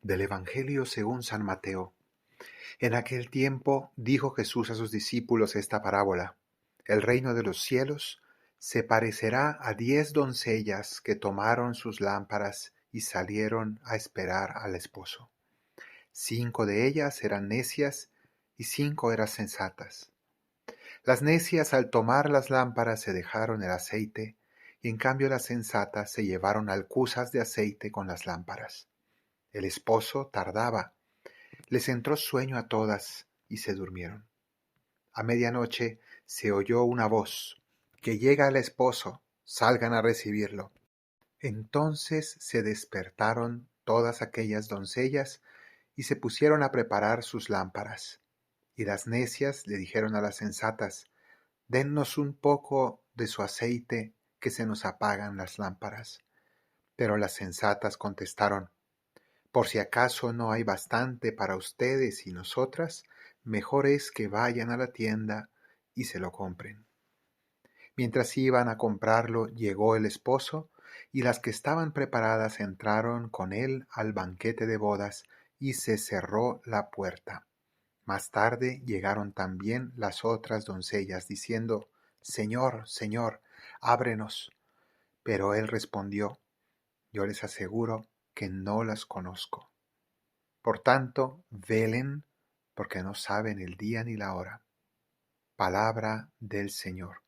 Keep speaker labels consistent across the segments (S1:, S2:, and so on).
S1: Del Evangelio según San Mateo. En aquel tiempo dijo Jesús a sus discípulos esta parábola: El reino de los cielos se parecerá a 10 doncellas que tomaron sus lámparas y salieron a esperar al esposo. 5 de ellas eran necias y 5 eran sensatas. Las necias al tomar las lámparas se dejaron el aceite, y en cambio las sensatas se llevaron alcuzas de aceite con las lámparas. El esposo tardaba. Les entró sueño a todas y se durmieron. A medianoche se oyó una voz: que llega el esposo, salgan a recibirlo. Entonces se despertaron todas aquellas doncellas y se pusieron a preparar sus lámparas. Y las necias le dijeron a las sensatas: dennos un poco de su aceite, que se nos apagan las lámparas. Pero las sensatas contestaron: por si acaso no hay bastante para ustedes y nosotras, mejor es que vayan a la tienda y se lo compren. Mientras iban a comprarlo, llegó el esposo, y las que estaban preparadas entraron con él al banquete de bodas, y se cerró la puerta. Más tarde llegaron también las otras doncellas, diciendo: Señor, Señor, ábrenos. Pero él respondió: yo les aseguro que no las conozco. Por tanto, velen, porque no saben el día ni la hora. Palabra del Señor.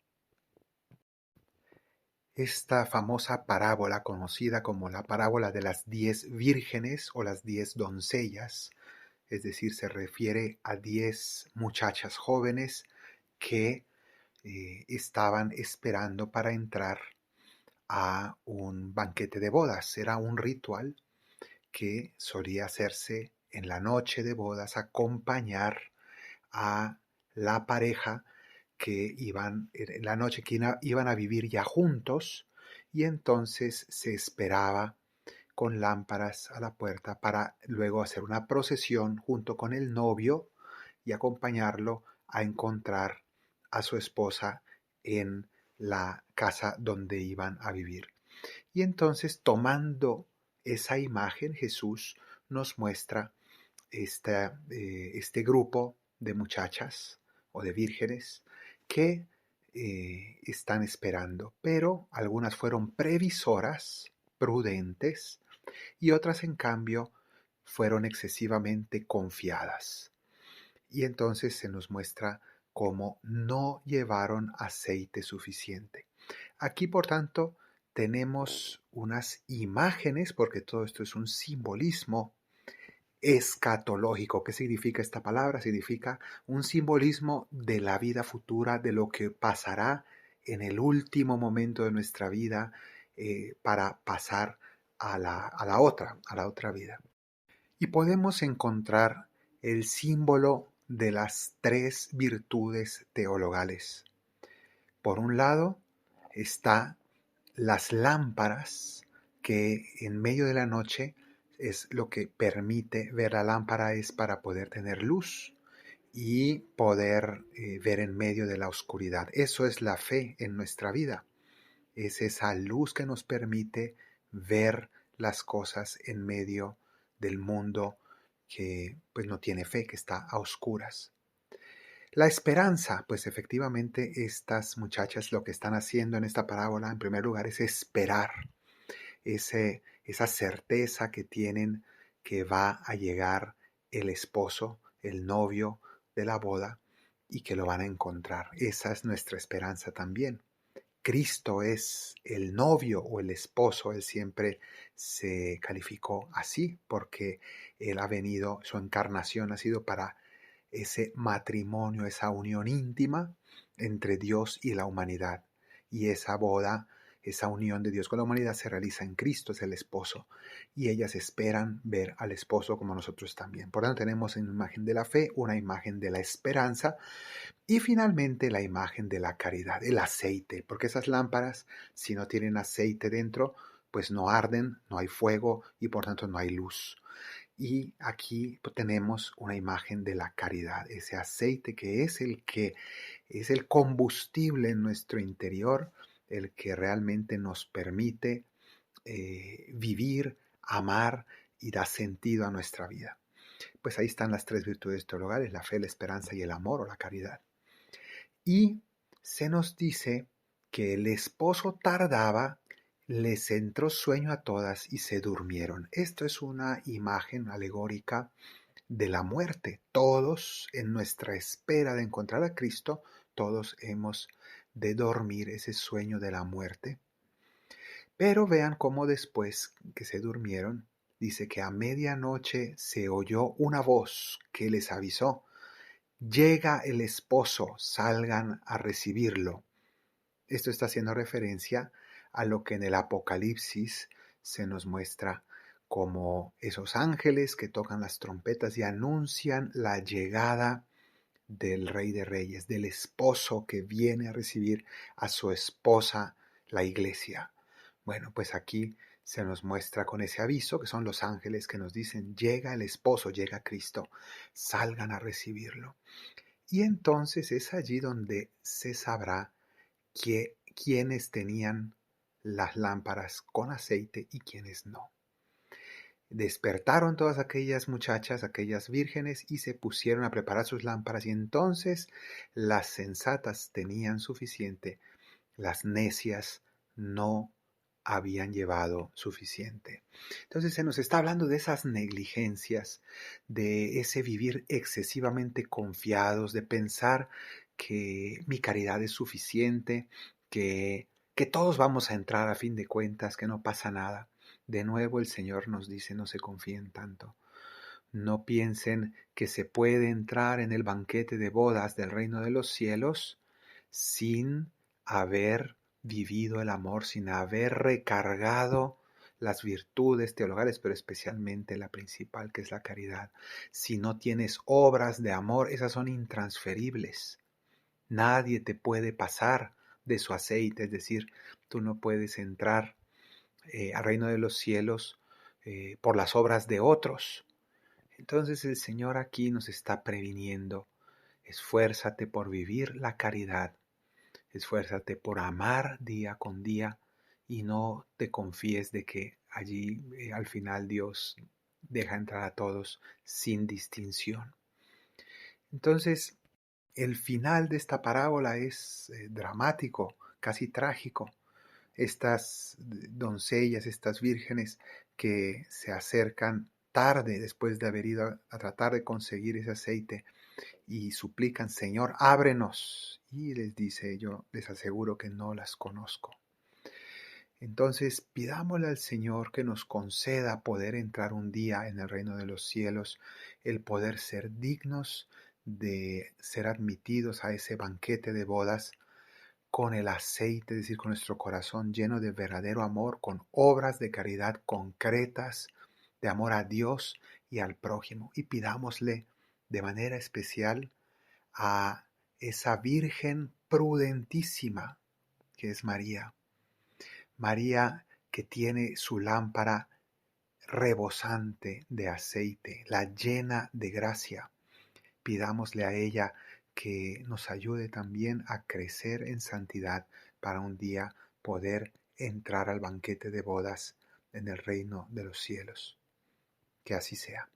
S1: Esta famosa parábola, conocida como la parábola de las 10 vírgenes o las 10 doncellas, es decir, se refiere a 10 muchachas jóvenes que estaban esperando para entrar a un banquete de bodas. Era un ritual que solía hacerse en la noche de bodas, acompañar a la pareja que iban en la noche que iban a vivir ya juntos, y entonces se esperaba con lámparas a la puerta para luego hacer una procesión junto con el novio y acompañarlo a encontrar a su esposa en la casa donde iban a vivir. Y entonces, tomando esa imagen, Jesús nos muestra este grupo de muchachas o de vírgenes que están esperando, pero algunas fueron previsoras, prudentes, y otras, en cambio, fueron excesivamente confiadas. Y entonces se nos muestra cómo no llevaron aceite suficiente. Aquí, por tanto, tenemos unas imágenes, porque todo esto es un simbolismo escatológico. ¿Qué significa esta palabra? Significa un simbolismo de la vida futura, de lo que pasará en el último momento de nuestra vida, para pasar a la otra vida. Y podemos encontrar el símbolo de las 3 virtudes teologales. Por un lado está las lámparas, que en medio de la noche es lo que permite ver. La lámpara es para poder tener luz y poder ver en medio de la oscuridad. Eso es la fe en nuestra vida. Es esa luz que nos permite ver las cosas en medio del mundo que pues no tiene fe, que está a oscuras. La esperanza, pues efectivamente estas muchachas lo que están haciendo en esta parábola, en primer lugar, es esperar esa certeza que tienen que va a llegar el esposo, el novio de la boda, y que lo van a encontrar. Esa es nuestra esperanza también. Cristo es el novio o el esposo. Él siempre se calificó así porque Él ha venido, su encarnación ha sido para ese matrimonio, esa unión íntima entre Dios y la humanidad. Y esa boda, esa unión de Dios con la humanidad se realiza en Cristo, es el esposo. Y ellas esperan ver al esposo como nosotros también. Por lo tanto, tenemos una imagen de la fe, una imagen de la esperanza y finalmente la imagen de la caridad, el aceite. Porque esas lámparas, si no tienen aceite dentro, pues no arden, no hay fuego y por tanto no hay luz. Y aquí tenemos una imagen de la caridad, ese aceite que es el combustible en nuestro interior, el que realmente nos permite vivir, amar y da sentido a nuestra vida. Pues ahí están las tres virtudes teologales: la fe, la esperanza y el amor o la caridad. Y se nos dice que el esposo tardaba, les entró sueño a todas y se durmieron. Esto es una imagen alegórica de la muerte. Todos, en nuestra espera de encontrar a Cristo, todos hemos de dormir ese sueño de la muerte. Pero vean cómo después que se durmieron, dice que a medianoche se oyó una voz que les avisó: llega el esposo, salgan a recibirlo. Esto está haciendo referencia a lo que en el Apocalipsis se nos muestra como esos ángeles que tocan las trompetas y anuncian la llegada del Rey de Reyes, del esposo que viene a recibir a su esposa, la iglesia. Bueno, pues aquí se nos muestra con ese aviso, que son los ángeles que nos dicen: llega el esposo, llega Cristo, salgan a recibirlo. Y entonces es allí donde se sabrá quiénes tenían las lámparas con aceite y quiénes no. Despertaron todas aquellas muchachas, aquellas vírgenes, y se pusieron a preparar sus lámparas, y entonces las sensatas tenían suficiente, las necias no habían llevado suficiente. Entonces se nos está hablando de esas negligencias, de ese vivir excesivamente confiados, de pensar que mi caridad es suficiente, que todos vamos a entrar a fin de cuentas, que no pasa nada. De nuevo el Señor nos dice: no se confíen tanto. No piensen que se puede entrar en el banquete de bodas del reino de los cielos sin haber vivido el amor, sin haber recargado las virtudes teologales, pero especialmente la principal, que es la caridad. Si no tienes obras de amor, esas son intransferibles. Nadie te puede pasar de su aceite, es decir, tú no puedes entrar al reino de los cielos por las obras de otros. Entonces el Señor aquí nos está previniendo: esfuérzate por vivir la caridad, esfuérzate por amar día con día, y no te confíes de que allí al final Dios deja entrar a todos sin distinción. Entonces, el final de esta parábola es dramático, casi trágico. Estas doncellas, estas vírgenes que se acercan tarde después de haber ido a tratar de conseguir ese aceite y suplican: Señor, ábrenos. Y les dice: yo les aseguro que no las conozco. Entonces pidámosle al Señor que nos conceda poder entrar un día en el reino de los cielos, el poder ser dignos de ser admitidos a ese banquete de bodas con el aceite, es decir, con nuestro corazón lleno de verdadero amor, con obras de caridad concretas, de amor a Dios y al prójimo. Y pidámosle de manera especial a esa Virgen prudentísima que es María. María, que tiene su lámpara rebosante de aceite, la llena de gracia. Pidámosle a ella que nos ayude también a crecer en santidad para un día poder entrar al banquete de bodas en el reino de los cielos. Que así sea.